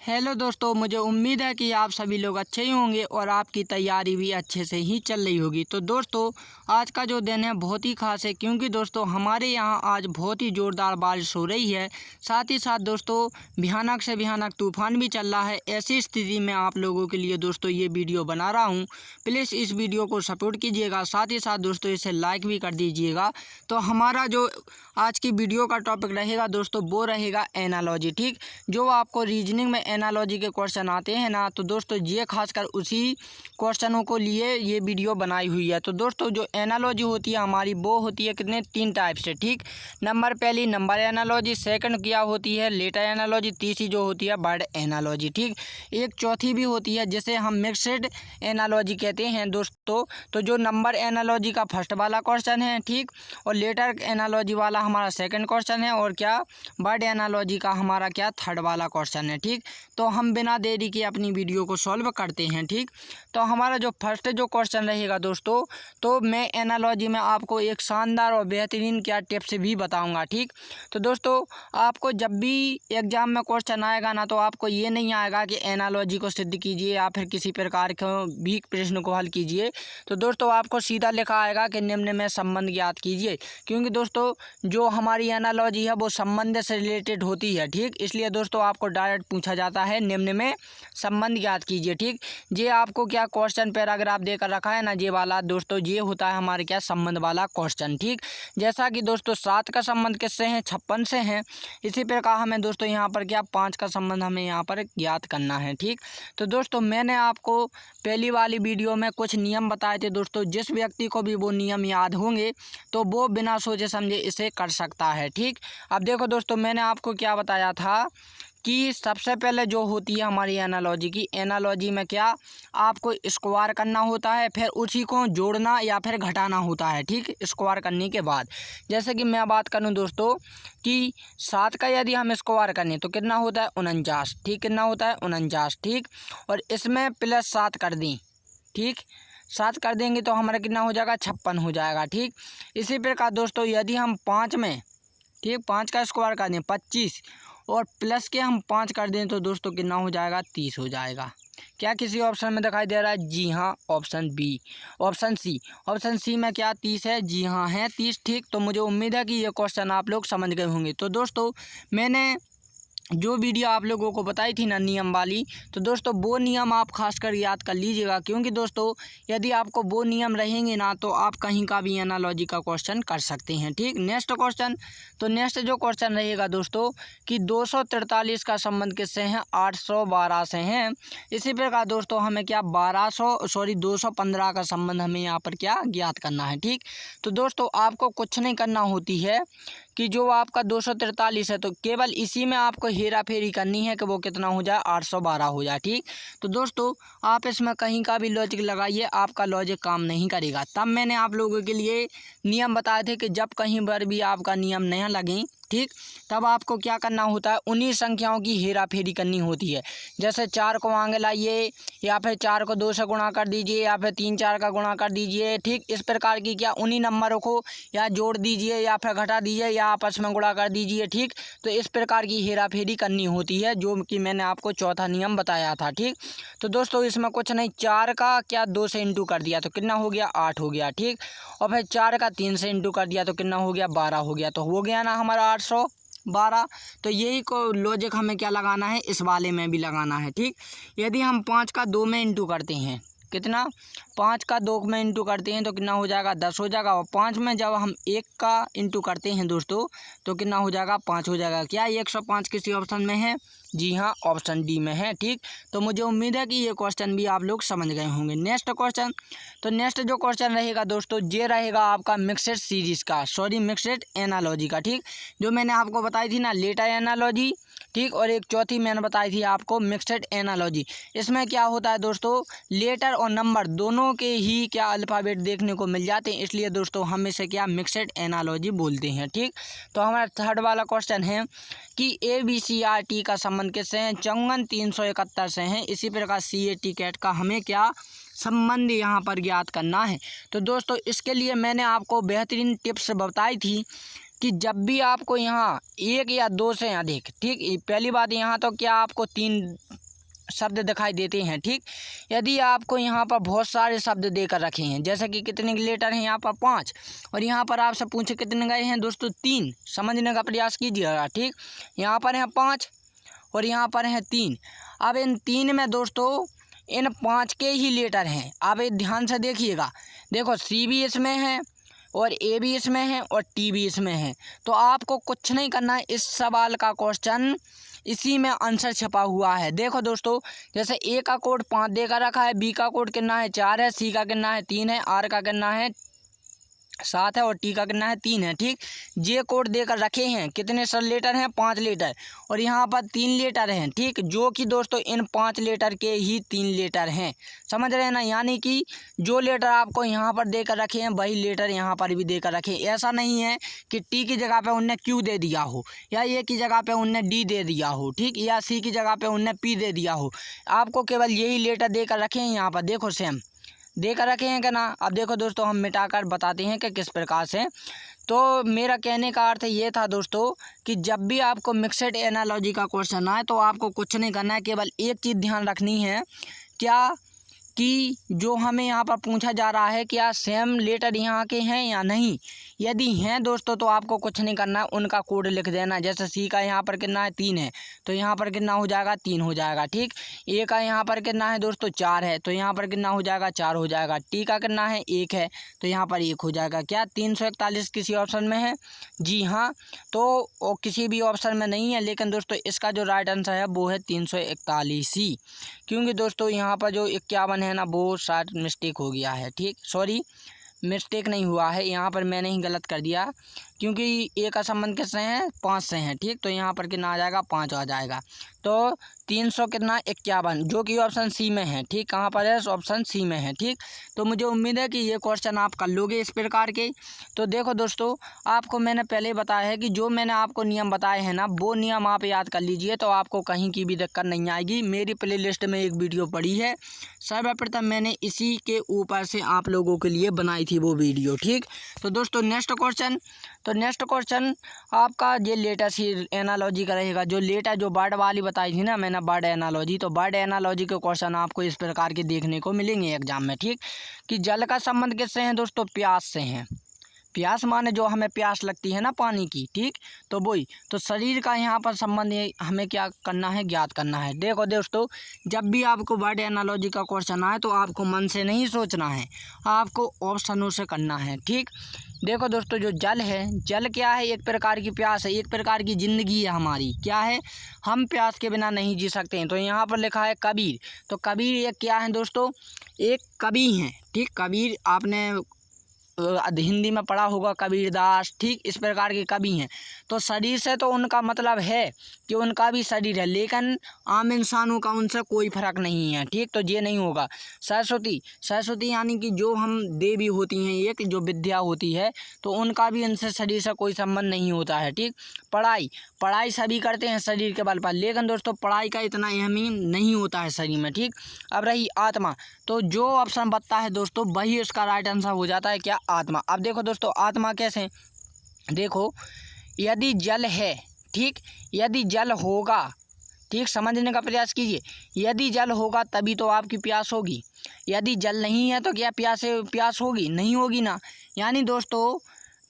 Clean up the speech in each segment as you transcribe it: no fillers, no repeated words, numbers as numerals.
Hello दोस्तों, मुझे उम्मीद है कि आप सभी लोग अच्छे ही होंगे और आपकी तैयारी भी अच्छे से ही चल रही होगी। तो दोस्तों, आज का जो दिन है बहुत ही खास है, क्योंकि दोस्तों हमारे यहाँ आज बहुत ही ज़ोरदार बारिश हो रही है। साथ ही साथ दोस्तों भयानक से भयानक तूफान भी चल रहा है। ऐसी स्थिति में आप लोगों के लिए दोस्तों ये वीडियो बना रहा हूँ। प्लीज़ इस वीडियो को सपोर्ट कीजिएगा, साथ ही साथ दोस्तों इसे लाइक भी कर दीजिएगा। तो हमारा जो आज की वीडियो का टॉपिक रहेगा दोस्तों, वो रहेगा एनालॉजी। ठीक, जो आपको रीजनिंग में एनालॉजी के क्वेश्चन आते हैं ना, तो दोस्तों ये खासकर उसी क्वेश्चनों को लिए ये वीडियो बनाई हुई है। तो दोस्तों जो एनालॉजी होती है हमारी, वो होती है कितने, 3 टाइप से। ठीक, पहली नंबर एनालॉजी, सेकंड क्या होती है लेटर एनालॉजी, तीसरी जो होती है वर्ड एनालॉजी। ठीक, एक चौथी भी होती है जिसे हम मिक्सड एनालॉजी कहते हैं दोस्तों। तो जो नंबर एनालॉजी का फर्स्ट वाला क्वेश्चन है, ठीक, और लेटर एनालॉजी वाला हमारा सेकंड क्वेश्चन है, और क्या वर्ड एनालॉजी का हमारा क्या थर्ड वाला क्वेश्चन है। ठीक, तो हम बिना देरी के अपनी वीडियो को सॉल्व करते हैं। ठीक, तो हमारा जो फर्स्ट जो क्वेश्चन रहेगा दोस्तों, तो मैं एनालॉजी में आपको एक शानदार और बेहतरीन क्या टिप्स भी बताऊंगा। ठीक, तो दोस्तों आपको जब भी एग्जाम में क्वेश्चन आएगा ना, तो आपको ये नहीं आएगा कि एनालॉजी को सिद्ध कीजिए या फिर किसी प्रकार के भी प्रश्न को हल कीजिए। तो दोस्तों आपको सीधा लिखा आएगा कि निम्न में संबंध ज्ञात कीजिए, क्योंकि दोस्तों जो हमारी एनालॉजी है वो संबंध से रिलेटेड होती है। ठीक, इसलिए दोस्तों आपको डायरेक्ट पूछा जाता है निम्न में संबंध ज्ञात कीजिए। ठीक, ये आपको क्या क्वेश्चन पैराग्राफ देकर रखा है ना, ये वाला दोस्तों ये होता है हमारे क्या संबंध वाला क्वेश्चन। ठीक, जैसा कि दोस्तों 7 का संबंध किससे है, 56 से है। इसी प्रकार हमें दोस्तों यहाँ पर क्या 5 का संबंध हमें यहाँ पर ज्ञात करना है। ठीक, तो दोस्तों मैंने आपको पहली वाली वीडियो में कुछ नियम बताए थे दोस्तों। जिस व्यक्ति को भी वो नियम याद होंगे तो वो बिना सोचे समझे इसे कर सकता है। ठीक, अब देखो दोस्तों मैंने आपको क्या बताया था कि सबसे पहले जो होती है हमारी एनालॉजी की, एनालॉजी में क्या आपको स्क्वायर करना होता है, फिर उसी को जोड़ना या फिर घटाना होता है। ठीक, स्क्वायर करने के बाद जैसे कि मैं बात करूं दोस्तों कि 7 का यदि हम स्क्वायर करें तो कितना होता है, 49। ठीक, कितना होता है, 49। ठीक, और इसमें प्लस 7 कर दें। ठीक, 7 कर देंगे तो हमारा कितना हो जाएगा, 56 हो जाएगा। ठीक, इसी प्रकार दोस्तों यदि हम 5 में, ठीक, 5 का स्क्वायर कर दें 25, और प्लस के हम 5 कर दें तो दोस्तों कितना हो जाएगा, 30 हो जाएगा। क्या किसी ऑप्शन में दिखाई दे रहा है? जी हाँ, ऑप्शन बी, ऑप्शन सी में क्या 30 है? जी हाँ है 30। ठीक, तो मुझे उम्मीद है कि ये क्वेश्चन आप लोग समझ गए होंगे। तो दोस्तों मैंने जो वीडियो आप लोगों को बताई थी ना नियम वाली, तो दोस्तों वो नियम आप खासकर याद कर लीजिएगा, क्योंकि दोस्तों यदि आपको वो नियम रहेंगे ना तो आप कहीं का भी एनालॉजी का क्वेश्चन कर सकते हैं। ठीक, नेक्स्ट क्वेश्चन, तो नेक्स्ट जो क्वेश्चन रहेगा दोस्तों कि 243 का संबंध किससे है, 812 से हैं। इसी प्रकार दोस्तों हमें क्या 215 का संबंध हमें यहाँ पर क्या ज्ञात करना है। ठीक, तो दोस्तों आपको कुछ नहीं करना होती है कि जो आपका 243 है तो केवल इसी में आपको हेरा फेरी करनी है कि वो कितना हो जाए, 812 हो जाए। ठीक, तो दोस्तों आप इसमें कहीं का भी लॉजिक लगाइए, आपका लॉजिक काम नहीं करेगा। तब मैंने आप लोगों के लिए नियम बताए थे कि जब कहीं पर भी आपका नियम नहीं लगे, ठीक, तब आपको क्या करना होता है, उन्हीं संख्याओं की हेरा फेरी करनी होती है। जैसे 4 को आगे लाइए, या फिर 4 को 2 से गुणा कर दीजिए, या फिर 3 4 का गुणा कर दीजिए। ठीक, इस प्रकार की क्या उन्हीं नंबरों को या जोड़ दीजिए या फिर घटा दीजिए या आपस में गुणा कर दीजिए। ठीक, तो इस प्रकार की हेरा फेरी करनी होती है, जो कि मैंने आपको चौथा नियम बताया था। ठीक, तो दोस्तों इसमें कुछ नहीं, 4 का क्या 2 से इंटू कर दिया तो कितना हो गया, 8 हो गया। ठीक, और फिर 4 का 3 से इंटू कर दिया तो कितना हो गया, 12 हो गया। तो हो गया ना हमारा 812। तो यही को लॉजिक हमें क्या लगाना है, इस वाले में भी लगाना है। ठीक, यदि हम 5 का 2 में इंटू करते हैं, कितना, 5 का 2 में इंटू करते हैं तो कितना हो जाएगा, 10 हो जाएगा। और 5 में जब हम 1 का इंटू करते हैं दोस्तों तो कितना हो जाएगा, 5 हो जाएगा। क्या 105 किसी ऑप्शन में है? जी हाँ, ऑप्शन डी में है। ठीक, तो मुझे उम्मीद है कि ये क्वेश्चन भी आप लोग समझ गए होंगे। नेक्स्ट क्वेश्चन, तो नेक्स्ट जो क्वेश्चन रहेगा दोस्तों ये रहेगा आपका मिक्सड सीरीज का, मिक्सड एनालॉजी का। ठीक, जो मैंने आपको बताई थी ना लेटर एनालॉजी, ठीक, और एक चौथी मैंने बताई थी आपको मिक्सड एनालॉजी। इसमें क्या होता है दोस्तों, लेटर और नंबर दोनों के ही क्या अल्फ़ाबेट देखने को मिल जाते हैं, इसलिए दोस्तों हम इसे क्या मिक्सड एनालॉजी बोलते हैं। ठीक, तो हमारा थर्ड वाला क्वेश्चन है कि ABCRT का संबंध किससे है, 54 371 से हैं। इसी प्रकार CAT कैट का हमें क्या संबंध यहाँ पर ज्ञात करना है। तो दोस्तों इसके लिए मैंने आपको बेहतरीन टिप्स बताई थी कि जब भी आपको यहाँ 1 या 2 से अधिक, ठीक, पहली बात यहाँ तो क्या आपको 3 शब्द दिखाई देते हैं। ठीक, यदि आपको यहाँ पर बहुत सारे शब्द देकर रखे हैं, जैसे कि कितने लेटर हैं यहाँ पर 5, और यहाँ पर आपसे पूछे कितने गए हैं दोस्तों 3, समझने का प्रयास कीजिएगा। ठीक, यहाँ पर हैं 5 और यहाँ पर हैं 3। अब इन 3 में दोस्तों इन 5 के ही लेटर हैं। आप ध्यान से देखिएगा, देखो सी भी इसमें है और ए भी इसमें है और टी भी इसमें है। तो आपको कुछ नहीं करना है, इस सवाल का क्वेश्चन इसी में आंसर छपा हुआ है। देखो दोस्तों, जैसे ए का कोड 5 देकर रखा है, बी का कोड कितना है 4 है, सी का कितना है 3 है, आर का कितना है 7 है और टी का कितना है 3 है। ठीक, जे कोड देकर रखे हैं, कितने सर लेटर हैं 5 लेटर, और यहाँ पर 3 लेटर हैं। ठीक, जो कि दोस्तों इन 5 लेटर के ही 3 लेटर हैं, समझ रहे हैं ना। यानी कि जो लेटर आपको यहाँ पर देकर रखे हैं वही लेटर यहाँ पर भी देकर रखे हैं। ऐसा नहीं है कि टी की जगह पे उनने क्यू दे दिया हो, या ए की जगह पे उनने डी दे दिया हो, ठीक, या सी की जगह पे उनने पी दे दिया हो। आपको केवल यही लेटर देकर रखे हैं। यहाँ पर देखो सेम देकर रखे हैं क्या ना। अब देखो दोस्तों, हम मिटाकर बताते हैं कि किस प्रकार से। तो मेरा कहने का अर्थ ये था दोस्तों कि जब भी आपको मिक्सड एनालॉजी का क्वेश्चन आए तो आपको कुछ नहीं करना है, केवल एक चीज़ ध्यान रखनी है, क्या कि जो हमें यहाँ पर पूछा जा रहा है क्या सेम लेटर यहाँ के हैं या नहीं। यदि हैं दोस्तों तो आपको कुछ नहीं करना है, उनका कोड लिख देना। जैसे सी का यहाँ पर कितना है 3 है, तो यहाँ पर कितना हो जाएगा 3 हो जाएगा। ठीक, ए का यहाँ पर कितना है दोस्तों 4 है, तो यहाँ पर कितना हो जाएगा 4 हो जाएगा। टी का कितना है 1 है, तो यहाँ पर 1 हो जाएगा। क्या 341 किसी ऑप्शन में है? जी हाँ, तो किसी भी ऑप्शन में नहीं है, लेकिन दोस्तों इसका जो राइट आंसर है वो है 341 ही, क्योंकि दोस्तों यहाँ पर जो 51 है ना वो शायद मिस्टेक हो गया है। ठीक, सॉरी मिस्टेक नहीं हुआ है, यहाँ पर मैंने ही गलत कर दिया, क्योंकि ए का संबंध किससे है 5 से है। ठीक, तो यहाँ पर कितना आ जाएगा 5 आ जाएगा। तो 300 कितना 51, जो कि ऑप्शन सी में है। ठीक, कहाँ पर है? ऑप्शन सी में है। ठीक, तो मुझे उम्मीद है कि ये क्वेश्चन आप कर लोगे इस प्रकार के। तो देखो दोस्तों, आपको मैंने पहले ही बताया है कि जो मैंने आपको नियम बताए हैं ना वो नियम आप याद कर लीजिए, तो आपको कहीं की भी दिक्कत नहीं आएगी। मेरी प्लेलिस्ट में एक वीडियो पड़ी है, सर्वप्रथम मैंने इसी के ऊपर से आप लोगों के लिए बनाई थी वो वीडियो। ठीक, तो दोस्तों नेक्स्ट क्वेश्चन आपका ये लेटेस्ट ही एनालॉजी का रहेगा। जो लेटर जो बर्ड वाली बताई थी ना मैंने, बर्ड एनालॉजी, तो बर्ड एनालॉजी के क्वेश्चन आपको इस प्रकार के देखने को मिलेंगे एग्जाम में। ठीक, कि जल का संबंध किससे है दोस्तों? प्यास से है। प्यास माने जो हमें प्यास लगती है ना पानी की। ठीक, तो वही, तो शरीर का यहाँ पर संबंध हमें क्या करना है, ज्ञात करना है। देखो दोस्तों, जब भी आपको वर्ड एनालॉजी का क्वेश्चन आए तो आपको मन से नहीं सोचना है, आपको ऑप्शनों से करना है। ठीक, देखो दोस्तों, जो जल है, जल क्या है? एक प्रकार की प्यास है, एक प्रकार की ज़िंदगी है हमारी। क्या है? हम प्यास के बिना नहीं जी सकते हैं। तो यहाँ पर लिखा है कबीर, तो कबीर एक क्या है दोस्तों? एक कवि हैं। ठीक, कबीर आपने हिंदी में पढ़ा होगा, कबीरदास। ठीक, इस प्रकार के कवि हैं। तो शरीर से तो उनका मतलब है कि उनका भी शरीर है, लेकिन आम इंसानों का उनसे कोई फर्क नहीं है। ठीक, तो ये नहीं होगा। सरस्वती यानी कि जो हम देवी होती हैं, एक जो विद्या होती है, तो उनका भी उनसे शरीर से कोई संबंध नहीं होता है। ठीक, पढ़ाई सभी करते हैं शरीर के बल पर, लेकिन दोस्तों पढ़ाई का इतना अहमी नहीं होता है शरीर में। ठीक, अब रही आत्मा, तो जो ऑप्शन बताता है दोस्तों वही उसका राइट आंसर हो जाता है। क्या? आत्मा। अब देखो दोस्तों, आत्मा कैसे? देखो, यदि जल है, ठीक, यदि जल होगा, ठीक, समझने का प्रयास कीजिए, यदि जल होगा तभी तो आपकी प्यास होगी। यदि जल नहीं है तो क्या प्यास होगी? नहीं होगी ना। यानी दोस्तों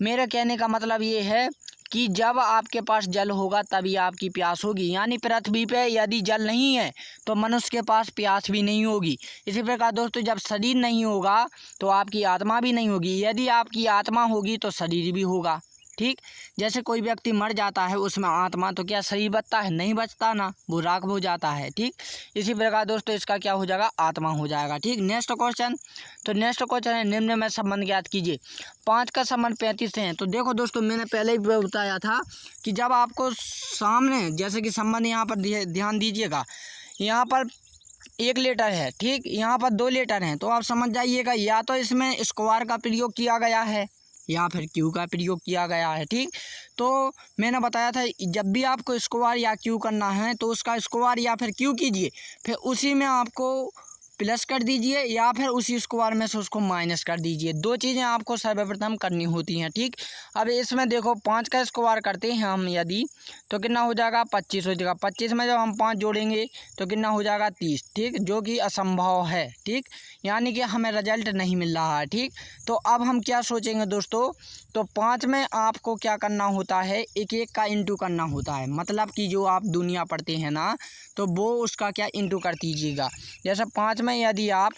मेरे कहने का मतलब ये है कि जब आपके पास जल होगा तभी आपकी प्यास होगी। यानी पृथ्वी पे यदि जल नहीं है तो मनुष्य के पास प्यास भी नहीं होगी। इसी प्रकार दोस्तों, जब शरीर नहीं होगा तो आपकी आत्मा भी नहीं होगी। यदि आपकी आत्मा होगी तो शरीर भी होगा। ठीक, जैसे कोई व्यक्ति मर जाता है उसमें आत्मा, तो क्या शरीर बचता है? नहीं बचता ना, वो राख हो जाता है। ठीक, इसी प्रकार दोस्तों इसका क्या हो जाएगा? आत्मा हो जाएगा। ठीक, नेक्स्ट क्वेश्चन, तो नेक्स्ट क्वेश्चन है निम्न में संबंध ज्ञात कीजिए। 5 का संबंध 35 से है। तो देखो दोस्तों, मैंने पहले ही बताया था कि जब आपको सामने, जैसे कि संबंध यहाँ पर ध्यान दीजिएगा, यहाँ पर एक लेटर है, ठीक, यहाँ पर 2 लेटर हैं, तो आप समझ जाइएगा या तो इसमें स्क्वायर का प्रयोग किया गया है या फिर क्यू का प्रयोग किया गया है। ठीक, तो मैंने बताया था जब भी आपको स्क्वायर या क्यू करना है तो उसका स्क्वायर या फिर क्यू कीजिए, फिर उसी में आपको प्लस कर दीजिए या फिर उसी स्क्वायर में से उसको माइनस कर दीजिए। दो चीज़ें आपको सर्वप्रथम करनी होती हैं, ठीक। अब इसमें देखो 5 का स्क्वायर करते हैं हम यदि, तो कितना हो जाएगा 25 हो जाएगा। 25 में जब हम 5 जोड़ेंगे तो कितना हो जाएगा 30, ठीक, जो कि असंभव है, ठीक, यानी कि हमें रिजल्ट नहीं मिल रहा है, ठीक। तो अब हम क्या सोचेंगे दोस्तों, तो 5 में आपको क्या करना होता है, एक एक का इंटू करना होता है, मतलब कि जो आप दुनिया पढ़ते हैं ना, तो वो उसका क्या इंटू कर दीजिएगा। जैसे 5 में यदि आप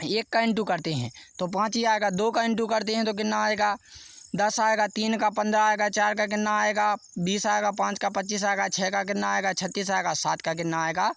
1 का इंटू करते हैं तो 5 ही आएगा, 2 का इंटू करते हैं तो कितना आएगा 10 आएगा, 3 का 15 आएगा, 4 का कितना आएगा 20 आएगा, 5 का 25 आएगा, 6 का कितना आएगा 36 आएगा, 7 का कितना आएगा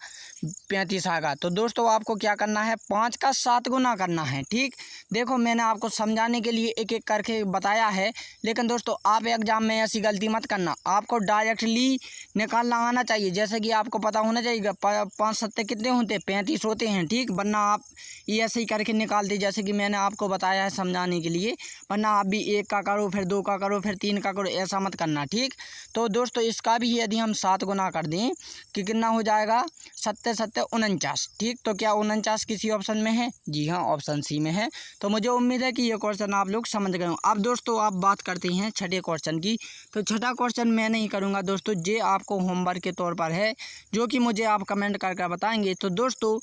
35 आएगा। तो दोस्तों आपको क्या करना है, 5 का 7 गुना करना है, ठीक। देखो मैंने आपको समझाने के लिए एक एक करके बताया है, लेकिन दोस्तों आप एग्जाम में ऐसी गलती मत करना, आपको डायरेक्टली निकालना आना चाहिए। जैसे कि आपको पता होना चाहिए 5 सत्ते कितने होते हैं, 35 होते हैं, ठीक, वरना आप ये ऐसे ही करके निकालते जैसे कि मैंने आपको बताया है समझाने के लिए, वरना आप भी 1 का करो, फिर 2 का करो, फिर 3 का करो, ऐसा मत करना, ठीक। तो दोस्तों इसका भी यदि हम 7 गुना कर दें कि कितना हो जाएगा 7 7 49, ठीक। तो क्या 49 किसी ऑप्शन में है, जी हाँ ऑप्शन सी में है। तो मुझे उम्मीद है कि ये क्वेश्चन आप लोग समझ गए हो। अब दोस्तों आप बात करते हैं छठे क्वेश्चन की। तो छठा क्वेश्चन मैं नहीं करूँगा दोस्तों, ये आपको होमवर्क के तौर पर है, जो कि मुझे आप कमेंट करके बताएंगे। तो दोस्तों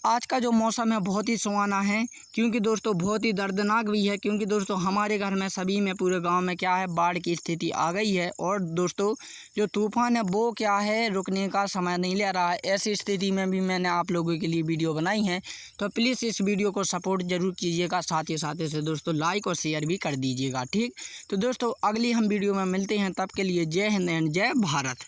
आज का जो मौसम है बहुत ही सुहाना है, क्योंकि दोस्तों बहुत ही दर्दनाक भी है, क्योंकि दोस्तों हमारे घर में सभी में पूरे गांव में क्या है बाढ़ की स्थिति आ गई है। और दोस्तों जो तूफ़ान है वो क्या है रुकने का समय नहीं ले रहा है। ऐसी स्थिति में भी मैंने आप लोगों के लिए वीडियो बनाई है, तो प्लीज़ इस वीडियो को सपोर्ट जरूर कीजिएगा, साथ ही साथ इसे दोस्तों लाइक और शेयर भी कर दीजिएगा, ठीक। तो दोस्तों अगली हम वीडियो में मिलते हैं, तब के लिए जय हिंद एंड जय भारत।